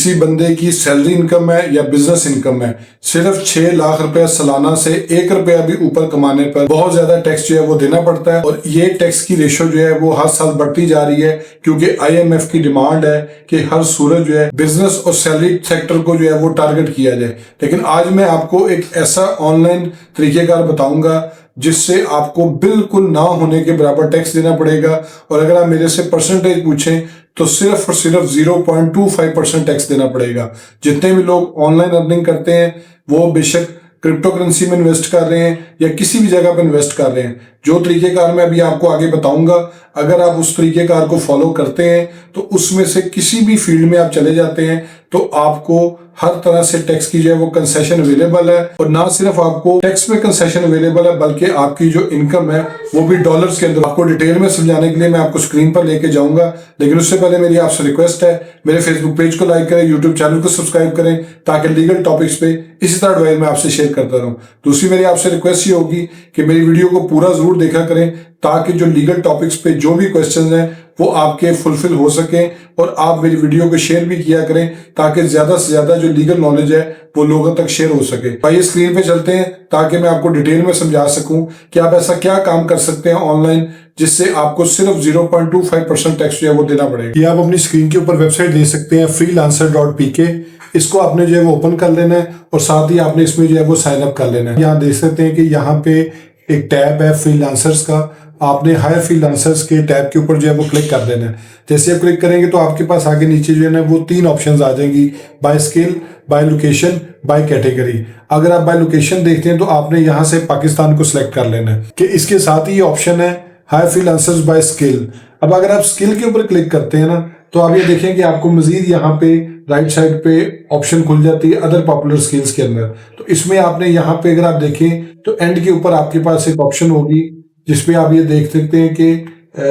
किसी बंदे की सैलरी इनकम है या बिजनेस इनकम है, सिर्फ 6 लाख रुपया सालाना से 1 रुपया भी ऊपर कमाने पर बहुत ज्यादा टैक्स जो है वो देना पड़ता है। और ये टैक्स की रेशो जो है वो हर साल बढ़ती जा रही है, क्योंकि IMF की डिमांड है कि हर सूरत जो है बिजनेस और सैलरी सेक्टर को जो है वो टारगेट किया जाए। लेकिन आज मैं आपको एक ऐसा ऑनलाइन तरीकेकार बताऊंगा जिससे आपको बिल्कुल ना होने के बराबर टैक्स देना पड़ेगा। और अगर आप मेरे से परसेंटेज पूछें तो सिर्फ और सिर्फ 0.25% टैक्स देना पड़ेगा। जितने भी लोग ऑनलाइन अर्निंग करते हैं वो बेशक क्रिप्टो करेंसी में इन्वेस्ट कर रहे हैं या किसी भी जगह पर इन्वेस्ट कर रहे हैं, जो तरीकेकार मैं अभी आपको आगे बताऊंगा, अगर आप उस तरीकेकार को फॉलो करते हैं तो उसमें से किसी भी फील्ड में आप चले जाते हैं तो आपको हर तरह से टैक्स की जो है वो कंसेशन अवेलेबल है। और ना सिर्फ आपको टैक्स में कंसेशन अवेलेबल है बल्कि आपकी जो इनकम है वो भी डॉलर्स के अंदर। आपको डिटेल में समझाने के लिए मैं आपको स्क्रीन पर लेके जाऊंगा, लेकिन उससे पहले मेरी आपसे रिक्वेस्ट है, मेरे फेसबुक पेज को लाइक करें, यूट्यूब चैनल को सब्सक्राइब करें, ताकि लीगल टॉपिक्स पे इसी तरह एडवाइस मैं आपसे शेयर करता रहूं। दूसरी मेरी आपसे रिक्वेस्ट ये होगी कि मेरी वीडियो को पूरा जरूर देखा करें, ताकि जो लीगल टॉपिक्स पे जो भी क्वेश्चंस हैं वो आपके फुलफिल हो सके। और आप मेरी वीडियो को शेयर भी किया करें ताकि ज्यादा से ज्यादा जो लीगल नॉलेज है वो लोगों तक शेयर हो सके। आइए स्क्रीन पे चलते हैं ताकि मैं आपको डिटेल में समझा सकूं कि आप ऐसा क्या काम कर सकते हैं ऑनलाइन जिससे आपको सिर्फ 0.25% टैक्स जो है वो देना पड़ेगा। ये आप अपनी स्क्रीन के ऊपर वेबसाइट देख सकते हैं freelancer.pk। इसको आपने जो है वो ओपन कर लेना है और साथ ही आपने इसमें जो है वो साइन अप कर लेना है। यहाँ देख सकते हैं कि यहाँ पे एक टैब है फ्रीलांसर्स का, आपने हायर फ्रीलांसर्स के टैब के ऊपर जो है वो क्लिक कर देना है। जैसे आप क्लिक करेंगे तो आपके पास आगे नीचे जो है ना वो 3 ऑप्शंस आ जाएंगी, bye skill, by location, by category. अगर आप बाय लोकेशन देखते हैं तो आपने यहाँ से पाकिस्तान को सिलेक्ट कर लेना है कि इसके साथ ही ये ऑप्शन है हायर फ्रीलांसर्स बाय स्किल। अब अगर आप स्किल के ऊपर क्लिक करते हैं ना तो आप ये देखें कि आपको मजीद यहाँ पे राइट साइड पे ऑप्शन खुल जाती है अदर पॉपुलर स्किल्स के अंदर। तो इसमें आपने यहाँ पे अगर आप देखें तो एंड के ऊपर आपके पास एक ऑप्शन होगी जिसपे आप ये देख सकते हैं कि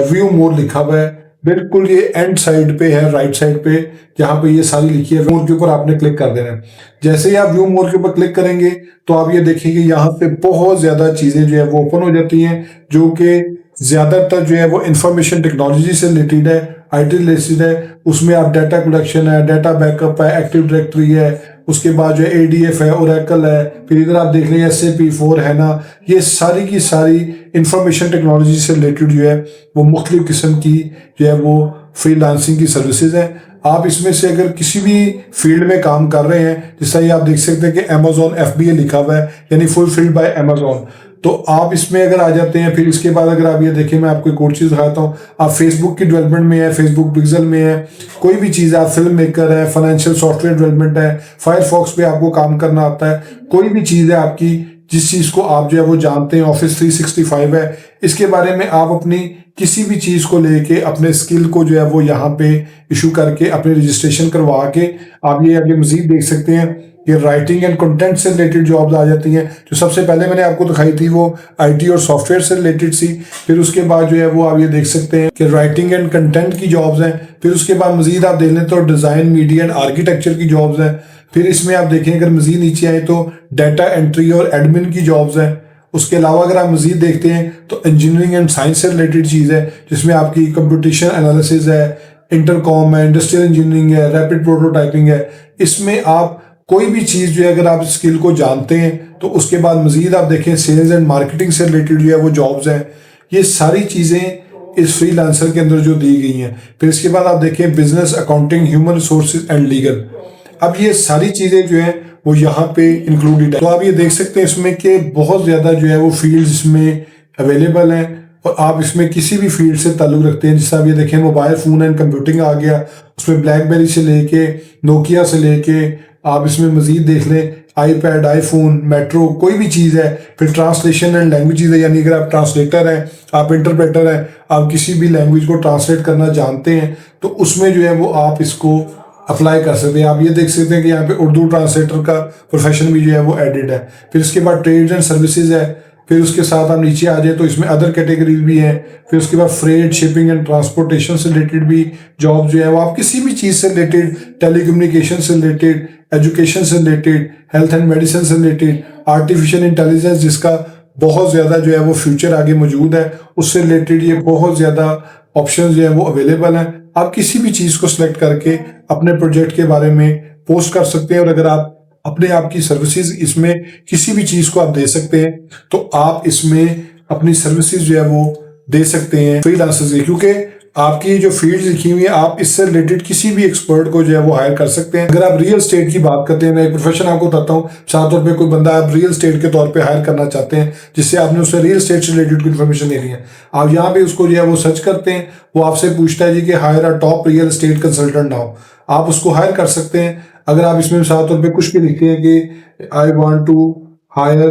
व्यू मोर लिखा हुआ है। बिल्कुल ये एंड साइड पे है, राइट साइड पे, जहाँ पे ये सारी लिखी है। मोर के ऊपर आपने क्लिक कर देना है। जैसे ही आप व्यू मोर के ऊपर क्लिक करेंगे तो आप ये देखेंगे यहाँ पे बहुत ज्यादा चीजें जो है वो ओपन हो जाती हैं, जो कि ज्यादातर जो है वो इंफॉर्मेशन टेक्नोलॉजी से रिलेटेड है, IT रिलेटेड है। उसमें आप डाटा कलेक्शन है, डाटा बैकअप है, एक्टिव डायरेक्टरी है, उसके बाद जो है ADF है, ओरेकल है, फिर इधर आप देख लें SAP4 है ना। ये सारी की सारी इंफॉर्मेशन टेक्नोलॉजी से रिलेटेड जो है वो मुख्तलिफ किस्म की जो है वो फ्रीलांसिंग की सर्विसेज हैं। आप इसमें से अगर किसी भी फील्ड में काम कर रहे हैं, जैसा ये आप देख सकते हैं कि Amazon FBA लिखा हुआ है, यानी फुलफिल्ड बाय Amazon, तो आप इसमें अगर आ जाते हैं। फिर इसके बाद अगर आप ये देखें, मैं आपको एक और चीज़ दिखाता हूँ, आप फेसबुक की डेवलपमेंट में है, फेसबुक पिक्सल में है, कोई भी चीज़, आप फिल्म मेकर है, फाइनेंशियल सॉफ्टवेयर डेवलपमेंट है, फायरफॉक्स पे आपको काम करना आता है, कोई भी चीज़ है आपकी जिस चीज़ को आप जो है वो जानते हैं, ऑफिस 365 है, इसके बारे में आप अपनी किसी भी चीज़ को लेके अपने स्किल को जो है वो यहाँ पे इशू करके अपने रजिस्ट्रेशन करवा के आप ये आगे मजीद देख सकते हैं कि राइटिंग एंड कंटेंट से रिलेटेड जॉब्स आ जाती हैं। जो सबसे पहले मैंने आपको दिखाई थी वो IT और सॉफ्टवेयर से रिलेटेड सी। फिर उसके बाद जो है वो आप ये देख सकते हैं कि राइटिंग एंड कंटेंट की जॉब्स हैं। फिर उसके बाद मजीद आप देख लें तो डिज़ाइन, मीडिया एंड आर्किटेक्चर की जॉब्स हैं। फिर इसमें आप देखें अगर मजीद नीचे आए तो डाटा एंट्री और एडमिन की जॉब्स हैं। उसके अलावा अगर आप मजीद देखते हैं तो इंजीनियरिंग एंड साइंस से रिलेटेड चीज़ है, जिसमें आपकी कंप्यूटेशन एनालिसिस है, इंटरकॉम है, इंडस्ट्रियल इंजीनियरिंग है, रैपिड प्रोटोटाइपिंग है। इसमें आप कोई भी चीज़ जो है अगर आप स्किल को जानते हैं तो उसके बाद मजीद आप देखें सेल्स एंड मार्केटिंग से रिलेटेड जो है वो जॉब्स हैं। ये सारी चीज़ें इस फ्रीलांसर के अंदर जो दी गई हैं। फिर इसके बाद आप देखें business, accounting, human resources and legal. अब ये सारी चीज़ें जो हैं वो यहाँ पे इंक्लूडेड है। तो आप ये देख सकते हैं इसमें कि बहुत ज़्यादा जो है वो फील्ड्स इसमें अवेलेबल हैं और आप इसमें किसी भी फील्ड से ताल्लुक़ रखते हैं। जैसे आप ये देखें मोबाइल फ़ोन एंड कंप्यूटिंग आ गया, उसमें ब्लैकबेरी से लेके नोकिया से लेके आप इसमें मजीद देख लें iPad, iPhone, मेट्रो, कोई भी चीज़ है। फिर ट्रांसलेशन एंड लैंग्वेजेस है, यानी अगर आप ट्रांसलेटर हैं, आप इंटरप्रेटर हैं, आप किसी भी लैंग्वेज को ट्रांसलेट करना जानते हैं तो उसमें जो है वो आप इसको अप्लाई कर सकते हैं। आप ये देख सकते हैं कि यहाँ पे उर्दू ट्रांसलेटर का प्रोफेशन भी जो है वो एडिड है। फिर इसके बाद ट्रेड्स एंड सर्विसेज है। फिर उसके साथ आप नीचे आ जाए तो इसमें अदर कैटेगरीज भी हैं। फिर उसके बाद फ्रेट, शिपिंग एंड ट्रांसपोर्टेशन से रिलेटेड भी जॉब जो है वो आप किसी भी चीज़ से रिलेटेड, टेलीकम्युनिकेशन से रिलेटेड, एजुकेशन से रिलेटेड, हेल्थ एंड मेडिसिन से रिलेटेड, आर्टिफिशियल इंटेलिजेंस जिसका बहुत ज़्यादा जो है वो फ्यूचर आगे मौजूद है, उससे रिलेटेड ये बहुत ज़्यादा ऑप्शन जो है वो अवेलेबल हैं। आप किसी भी चीज को सिलेक्ट करके अपने प्रोजेक्ट के बारे में पोस्ट कर सकते हैं। और अगर आप अपने आप की सर्विसेज इसमें किसी भी चीज को आप दे सकते हैं तो आप इसमें अपनी सर्विसेज जो है वो दे सकते हैं फ्रीलांसर्स के, क्योंकि आपकी जो फील्ड लिखी हुई है आप इससे रिलेटेड किसी भी एक्सपर्ट को जो है वो हायर कर सकते हैं। अगर आप रियल एस्टेट की बात करते हैं, मैं एक प्रोफेशन आपको बताता हूँ, सात तौर पे कोई बंदा आप रियल एस्टेट के तौर पे हायर करना चाहते हैं जिससे आपने उससे रियल एस्टेट से रिलेटेड कोई इन्फॉर्मेशन लेनी है, आप यहाँ पे उसको जो है वो सर्च करते हैं, वो आपसे पूछता है जी कि हायर अ top real estate consultant now, आप उसको हायर कर सकते हैं। अगर आप इसमें सात तौर पर कुछ भी लिखते हैं कि I want to hire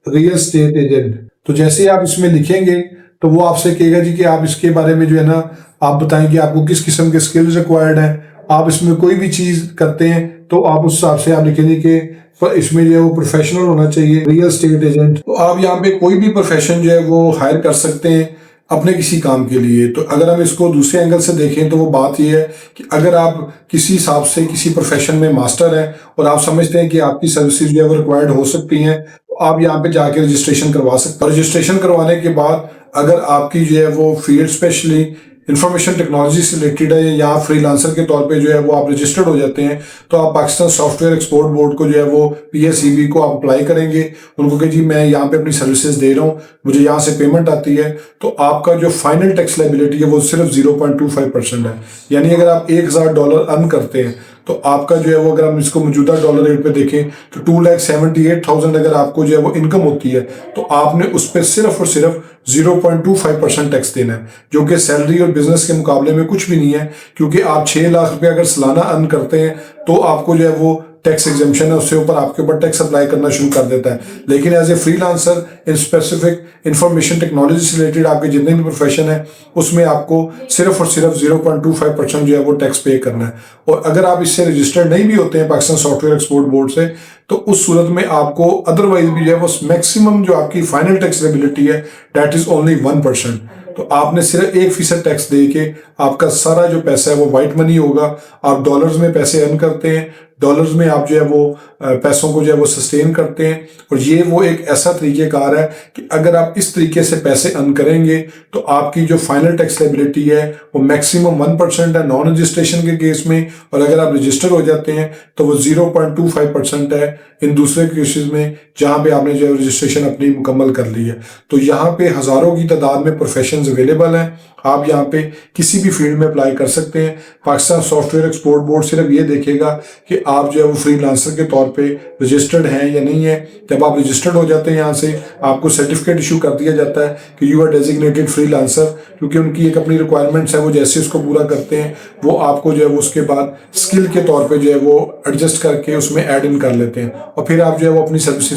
real estate agent, तो जैसे आप इसमें लिखेंगे तो वो आपसे कहेगा जी कि आप इसके बारे में जो है ना आप बताएं कि आपको किस किस्म के स्किल्स रिक्वायर्ड हैं। आप इसमें कोई भी चीज करते हैं तो आप उस हिसाब से आप लिखेंगे कि इसमें जो है वो प्रोफेशनल होना चाहिए रियल एस्टेट एजेंट। तो आप यहाँ पे कोई भी प्रोफेशन जो है वो हायर कर सकते हैं अपने किसी काम के लिए। तो अगर हम इसको दूसरे एंगल से देखें तो वो बात ये है कि अगर आप किसी हिसाब से किसी प्रोफेशन में मास्टर हैं और आप समझते हैं कि आपकी सर्विसेज जो है वो रिक्वायर्ड हो सकती हैं, तो आप यहाँ पे जाके रजिस्ट्रेशन करवा सकते हैं। रजिस्ट्रेशन करवाने के बाद अगर आपकी जो है वो फील्ड स्पेशली इंफॉर्मेशन टेक्नोलॉजी से रिलेटेड है या फ्रीलांसर के तौर पे जो है वो आप रजिस्टर्ड हो जाते हैं, तो आप पाकिस्तान सॉफ्टवेयर एक्सपोर्ट बोर्ड को जो है वो PSEB को आप अप्लाई करेंगे, उनको कि जी मैं यहाँ पे अपनी सर्विसेज दे रहा हूँ, मुझे यहाँ से पेमेंट आती है, तो आपका जो फाइनल टैक्स लायबिलिटी है वो सिर्फ 0.25% है। यानी अगर आप $1000 अर्न करते हैं तो आपका जो है वो अगर हम इसको मौजूदा डॉलर रेट पे देखें तो 2,78,000 अगर आपको जो है वो इनकम होती है तो आपने उस पर सिर्फ और सिर्फ 0.25% टैक्स देना है, जो कि सैलरी और बिजनेस के मुकाबले में कुछ भी नहीं है, क्योंकि आप 6 लाख रुपए अगर सालाना अर्न करते हैं तो आपको जो है वो टैक्स एग्जेम्पशन है, उससे ऊपर आपके ऊपर टैक्स अप्लाई करना शुरू कर देता है। लेकिन as a freelancer in specific information technology से रिलेटेड आपके जितने भी प्रोफेशन है उसमें आपको सिर्फ और सिर्फ 0.25% जो है वो टैक्स पे करना है। और अगर आप इससे रजिस्टर्ड नहीं भी होते हैं पाकिस्तान सॉफ्टवेयर एक्सपोर्ट बोर्ड से, तो उस सूरत में आपको अदरवाइज भी जो है वो मैक्सिमम जो आपकी फाइनल टैक्स लायबिलिटी है दैट इज ओनली 1%। तो आपने सिर्फ 1% टैक्स दे के आपका सारा जो पैसा है वो वाइट मनी होगा। आप डॉलर्स में पैसे अर्न करते हैं, डॉलर्स में आप जो है वो पैसों को जो है वो सस्टेन करते हैं। और ये वो एक ऐसा तरीकेकार है कि अगर आप इस तरीके से पैसे अर्न करेंगे तो आपकी जो फाइनल टैक्स लायबिलिटी है वो मैक्सिमम 1% है नॉन रजिस्ट्रेशन के केस में, और अगर आप रजिस्टर हो जाते हैं तो वो 0.25% है इन दूसरे केसेस में जहां पे आपने जो रजिस्ट्रेशन अपनी मुकम्मल कर ली है। तो यहाँ पे हजारों की तादाद में प्रोफेशंस अवेलेबल हैं, आप यहाँ पे किसी भी फील्ड में अप्लाई कर सकते हैं। पाकिस्तान सॉफ्टवेयर एक्सपोर्ट बोर्ड सिर्फ ये देखेगा कि आप जो है वो फ्रीलांसर के तौर पे रजिस्टर्ड हैं या नहीं है। जब आप रजिस्टर्ड हो जाते हैं यहाँ से आपको सर्टिफिकेट इशू कर दिया जाता है कि यू आर डेजिग्नेटेड फ्रीलांसर, क्योंकि उनकी एक अपनी रिक्वायरमेंट्स है, वो जैसे उसको पूरा करते हैं वो आपको जो है वो उसके बाद स्किल के तौर पर जो है वो एडजस्ट करके उसमें ऐड इन कर लेते हैं और फिर आप जो है वो अपनी सर्विसेज